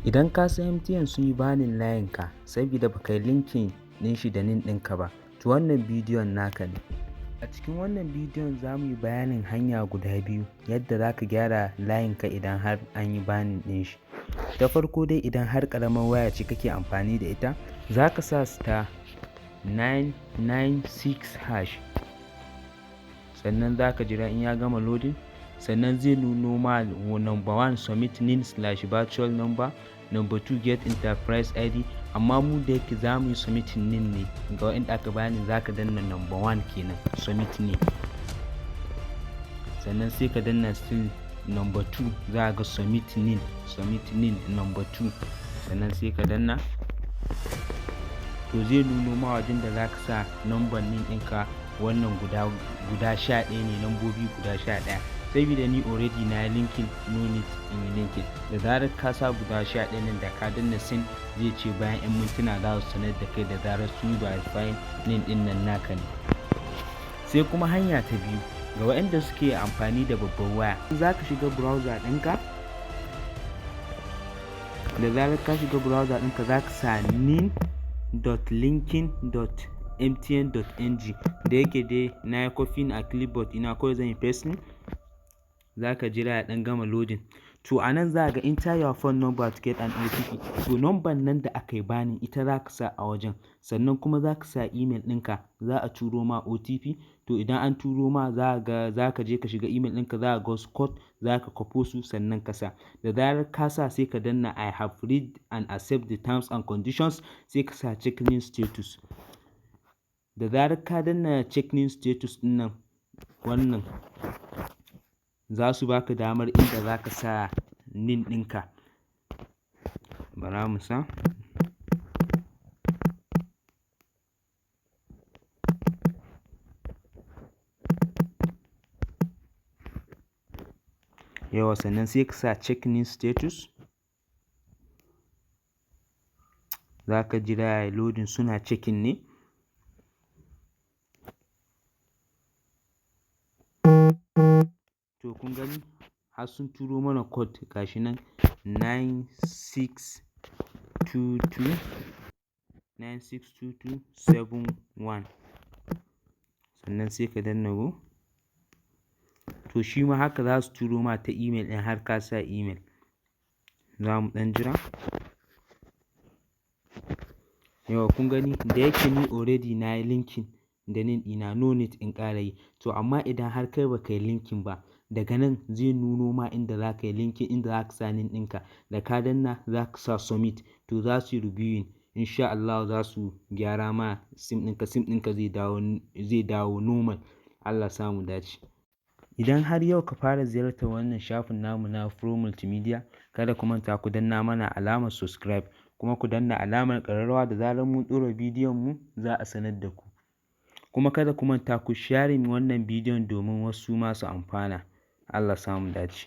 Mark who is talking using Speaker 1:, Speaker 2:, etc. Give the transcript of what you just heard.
Speaker 1: Idan Kasan MTN sun yi banin layinka saboda baka yi linkin ɗin shi da nin ɗinka ba, to wannan bidiyon naka ne. A cikin wannan bidiyon za mu yi bayanin hanya guda biyu yadda za ka gyara layinka idan har an yi banin ɗin shi. Ta farko dai, idan har ƙaramar waya ce kake amfani da ita, za ka sa star 996 hash, sannan za ka jira in ya gama loading, sannan zai nuno ma number 1 submit nin/virtual number, number 2 get enterprise ID, amma mu da yake za mu yi submit nin ne ga wa'inda aka bani, za ka danna number 1 kenan submit nin, sannan sai ka danna still number 2, za ga submit nin number 2, sannan sai ka danna, to zai nuno ma wajen da za ka sa number nin ɗinka. Wannan guda 11 ne, lambobi guda 11. Saboda ni already na linkin, no need in yi linkin. Da zarar ka sa guda 11 nan da ka danna sin, zai ce bayan 'yan mintuna za su sanar da kai da zarar sun yi verify nin ɗin nan naka ne. Sai kuma hanya ta biyu ga waɗanda suke amfani da babban waya, za ka shiga browser ɗinka. Da zarar ka shiga browser ɗinka, za ka sa nin.linking.mtn.ng. da yake dai na yi copying a clipboard ina, kawai zan yi pasting. Za ka jira ya ɗan gama loading. To a nan za ga enter your phone number to get an OTP. To number nan da aka yi bani ita za ka sa a wajen, sannan kuma za ka sa email ɗinka, za a turo ma OTP. To idan an turo ma, za ka je ka shiga email ɗinka, za ga wasu code, za ka kwafo su sannan ka sa. Da zarar ka sa, sai ka danna I have read and accept the terms and conditions, sai ka sa check nin status. Da zarar ka danna check nin status ɗin nan, wannan za su baka damar inda za ka sa nin ɗinka. Bara mu sa. Yawa, sannan sai ka sa check nin status. Za ka jira loading, suna checking ne. To kun gani har sun turo mana code gashi nan 962271, sannan sai ka danna go. To shi ma haka za su turo ma ta email ɗin har ka sa email. Za mu ɗan jira. Yawa, kun gani da yake ni already na yi linkin da nin ɗina, no need in ƙara yi. To amma idan har kai baka yi linkin ba, daga nan zai nuno ma inda za ka yi linkin, inda za ka sa nin ɗinka. Da ka danna, za ka sa submit. To za su yi reviewing, insha Allah za su gyara ma sim ɗinka zai dawo normal. Allah samu dace. Idan har yau ka fara ziyartar wannan shafin namu na Pro Multimedia, kada ku manta ku danna mana alamar subscribe, kuma ku danna alamar ƙararrawa, da zarar mun ɗora bidiyon mu za a sanar da ku. Kuma kada ku manta ku share wannan bidiyon domin wasu masu amfana. Allah samu dace.